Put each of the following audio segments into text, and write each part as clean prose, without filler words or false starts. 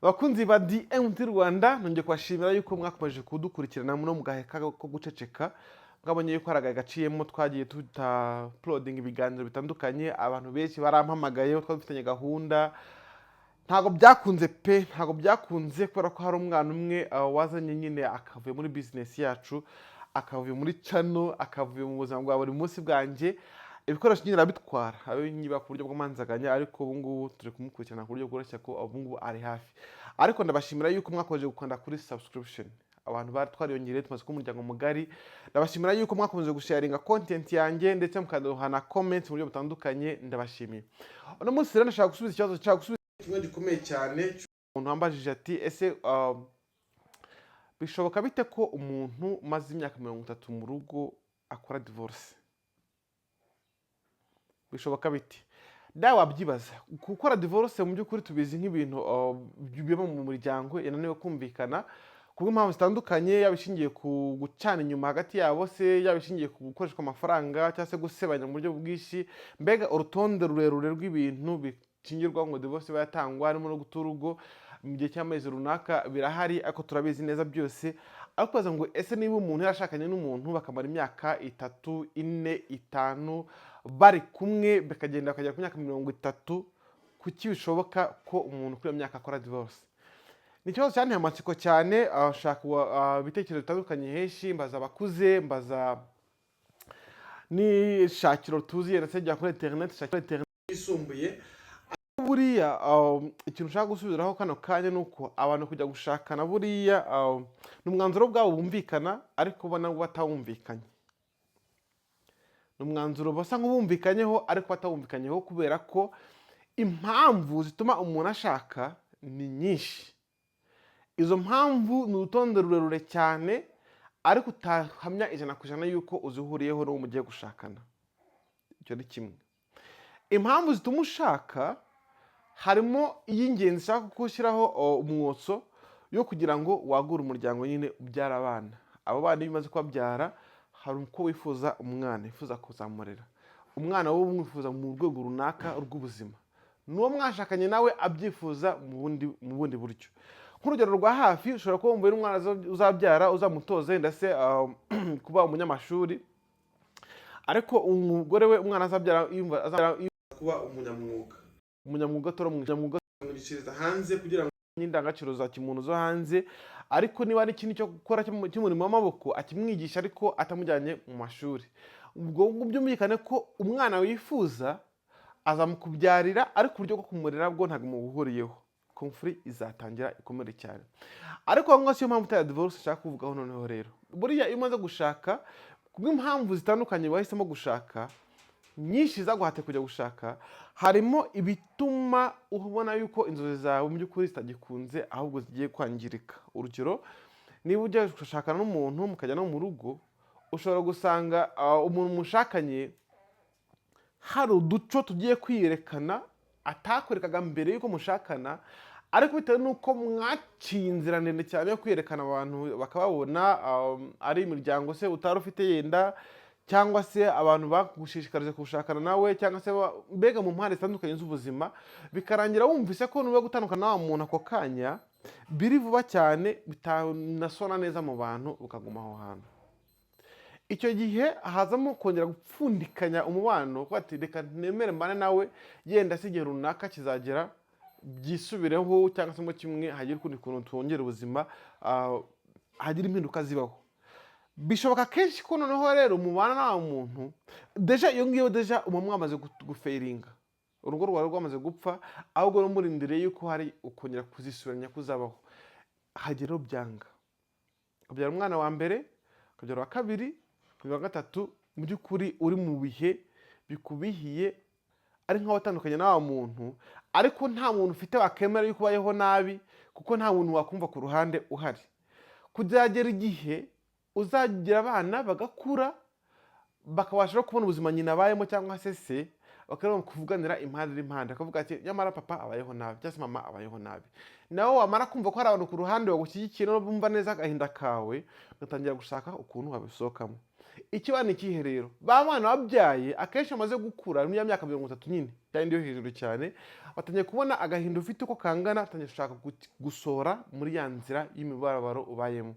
Abakunzi ba DMT Rwanda nongeye kubashimira yuko mwakomeje kudukurikirana no mugaheka ko guceceka. Mwabonye yuko haragaye gaciyemo twagiye tuta uploading ibiganiro bitandukanye, abantu benshi barampamagaye twafitanye gahunda. Ntago byakunze pe, ntago byakunze kubera ko hari umwana umwe wazanye nyine akavuye muri business yacu, akavuye muri channel, akavuye mu buzima bwa buri munsi bwanje. Ibikoresho nyine arabitwara abe nyiba ku buryo bw'amanzaganya, ariko ubu ngubu turi kumukurikirana ku buryo bworoshye ko ubu ngubu ari hafi. Ariko ndabashimira yuko mwakomeje gukanda kuri subscription, abantu twariyongereye tumaze kuba umuryango mugari. Ndabashimira yuko mwakomeje gusharinga content yanjye ndetse mukaduha na comment mu buryo butandukanye, ndabashimiye. Uno munsi rero ndashaka gusubiza ikibazo kimwe gikomeye cyane. Umuntu wambajije ati ese bishoboka bite ko umuntu maze imyaka 30 mu rugo akora divorce? Bishoboka biti? Dawe wabyibaza. Gukora divorce mu by'ukuri tubizi nk'ibintu biba mu muryango yananiwe kumvikana kubw'impamvu zitandukanye, yabishingiye ku gucana inyuma hagati yabo se, yabishingiye ku gukoreshwa amafaranga cyangwa se gusebanya mu buryo bwinshi. Mbega urutonde rurerure rw'ibintu bikingirwa ngo divorce bayatangwa, harimo no guta urugo mu gihe cy'amezi runaka birahari, ariko turabizi neza byose. Ariko kubaza ngo ese niba umuntu yarashakanye n'umuntu bakamara imyaka 3, 4, 5 bari kumwe bakagenda bakagera ku myaka 30, kuki bishoboka ko umuntu kuri iyo myaka akora divorce? Ni ikibazo cyane amatsiko cyane. Ashaka ibitekerezo bitandukanye henshi, mbaza abakuze, mbaza ni shakiro tuziye ndetse jya kuri internet, shakiro internet yisumbuye. Buriya ikintu ushaka gusubiraho kano kanya nuko abantu kujya gushakana buriya n'umwanzuro bwabo bumvikana, ariko ubona batawumvikanye. N'umwanzuro basa nk'ubumvikanyeho ariko batawumvikanyeho, kubera ko impamvu zituma umuntu ashaka ni nyinshi. Izo mpamvu ni urutonde rurerure cyane, ariko utahamya 100% yuko uzihuriyeho n'uwo mugiye gushakana. Icyo ni kimwe. Impamvu zituma ushaka harimo iy'ingenzi ushaka gushyiraho umwotso yo kugira ngo wagure umuryango, nyine ubyara abana. Abo bana bimaze kubabyara, hari uko wifuza umwana, wifuza kuzamurera umwana wowe umwifuza mu rwego runaka rw'ubuzima, n'uwo mwashakanye nawe abyifuza mu bundi buryo. Nk'urugero rwa hafi, ushobora kuba wumva umwana uzabyara uzamutoza ndetse kuba umunyamashuri, ariko umugore we umwana azabyara yumva kuba umunyamwuga tora hanze kugira ngo n'indangagaciro za kimuntu zo hanze. Ariko niba ari ikintu cyo gukora cy'umurimo w'amaboko akimwigisha ariko atamujyanye mu mashuri, ubwo byumvikane ko umwana wifuza azamukubyarira, ariko uburyo bwo kumurera bwo ntabwo mubuhuriyeho. Conflict izatangira ikomere cyane. Ariko aho ngaho siyo mpamvu ya divorce ushaka kuvugaho noneho. Rero buriya iyo umaze gushaka kubw'impamvu zitandukanye wahisemo gushaka nyinshi zaguhate kujya gushaka, harimo ibituma ubona yuko inzozi zawe mu by'ukuri zitagikunze ahubwo zigiye kwangirika. Urugero, niba ujya gushakana n'umuntu mukajya no mu rugo, ushobora gusanga umuntu mushakanye hari uduco tugiye kwiyerekana atakwerekaga mbere yuko mushakana, ariko bitewe nuko mwaciye inzira ndende cyane yo kwiyerekana abantu bakababona, ari imiryango se utari ufite yenda, cyangwa se abantu bagushishikarize kushakana nawe, cyangwa se mbega mu mpande zitandukanye z'ubuzima, bikarangira wumvise ko nuba gutandukana na muntu ako kanya biri vuba cyane, bitanasona neza mu bantu, ukaguma aho hantu. Icyo gihe hazamo kongera gupfundikanya umubano, ko ati reka nemere mbane nawe, yenda se igihe runaka kizagera byisubireho, cyangwa se mu kimwe hagira ukundi kuntu twongera ubuzima, hagira impinduka zibaho. Bishoboka kenshi ko noneho rero mubana na umuntu deja iyo ngiyo deja mwamaze gufeiringa, urugo rwawe rwamaze gupfa, ahubwo no murindire yuko hari ukongera kuzisubiranya kuzabaho. Hagero byanga kubyara umwana wa mbere, kubyara wa kabiri, kubyara wa gatatu, mu by'ukuri uri mu bihe bikubihiye, ari nkaho watandukanye na wa muntu, ariko nta muntu ufite wakemera yuko ubayeho nabi, kuko nta muntu wakumva ku ruhande uhari. Kuzagera igihe uzagira abana bagakura, bakabasha kubona ubuzima nyina abayemo cyangwa se bakareba kuvuganira impande n'impande, akavuga ati nyamara papa abayeho nabi cyangwa se mama abayeho nabi. Nawe wamara kumva ko hari abantu ku ruhande bagushyigikiye no bumva neza agahinda kawe, ugatangira gushaka ukuntu wabisohokamo. ikiba ni ikihe rero? Ba bana wabyaye akenshi bamaze gukura muri ya myaka 30 nyine cyangwa yo hejuru cyane, batangiye kubona agahinda ufite uko kangana, batangiye gushaka gusora muri ya nzira y'imibabaro ubayemo,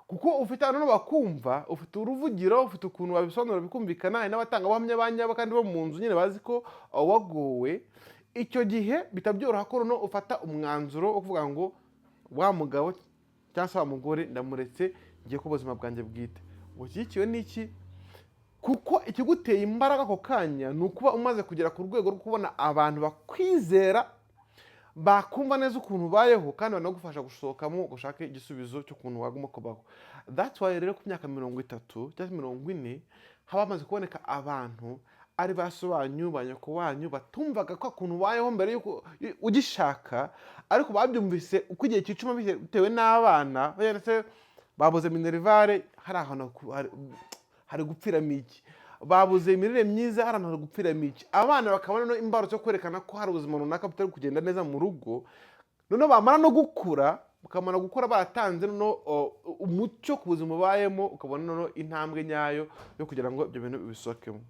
kuko ufite abantu bakumva, ufite uruvugiro, ufite ukuntu babisobanura bikumvikana, hari n'abatangabuhamya banyabo kandi bo mu nzu nyine bazi ko wagowe. Icyo gihe bitabyoroha ko noneho ufata umwanzuro wo kuvuga ngo wa mugabo cyangwa se wa mugore ndamuretse, ngiye ku buzima bwanjye bwite. Ushyigikiwe n'iki? Kuko ikiguteye imbaraga ako kanya ni ukuba umaze kugera ku rwego rwo kubona abantu bakwizera, bakumva neza ukuntu ubayeho kandi banagufasha gusohokamo gushaka igisubizo cy'ukuntu waguma kubaho. That's why rero ku myaka 30 cyangwa 40 haba hamaze kuboneka abantu ari basobanyu banyoko wanyu batumvaga ko ukuntu ubayeho mbere yuko ugishaka, ariko babyumvise uko igihe cyicuma bitewe n'abana babuze minerivare, hari ahantu hari gupfiramo iki, babuze imirire myiza, hari ahantu hari gupfiramo iki. Abana bakabona no imbarutso yo kwerekana ko hari ubuzima runaka butari kugenda neza mu rugo, noneho bamara no gukura, bakamara gukora baratanze noneho umucyo ku buzima ubayemo, ukabona noneho intambwe nyayo yo kugira ngo ibyo bintu bisohokemo.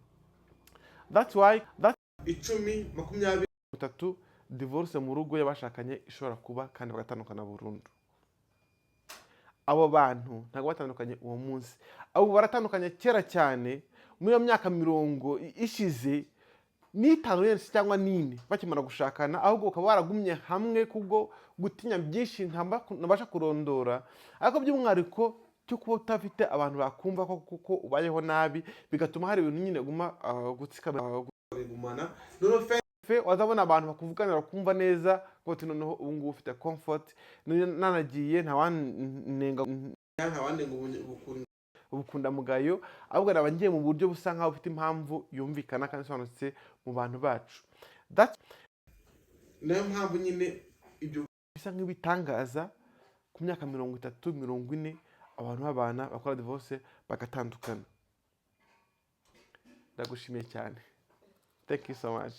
That's why 10, 20, 30 divorce mu rugo y'abashakanye ishobora kuba kandi bagatandukana burundu. Abo bantu ntabwo batandukanye uwo munsi, abo baratandukanye kera cyane, muri iyo myaka 50 ishize n'itanu yensi cyangwa nini bakimara gushakana, ahubwo ukaba baragumye hamwe kubwo gutinya byinshi ntabasha kurondora, ariko by'umwihariko cyo kuba utafite abantu bakumva ko kuko ubayeho nabi, bigatuma hari ibintu nyine guma gutsikabigumana. Wazabona abantu bakuvuganira bakumva neza ko noneho ubu ngubu ufite comfort, nanagiye ntawanenga ubukunda mugayo, ahubwo nabangiye mu buryo busa nkaho ufite impamvu yumvikana kandi isobanutse mu bantu bacu. Nayo mpamvu nyine ibyo bisa nk'ibitangaza ku myaka 30, 40 abantu babana bakora divorce bagatandukana. Ndagushimiye cyane. Thank you so much.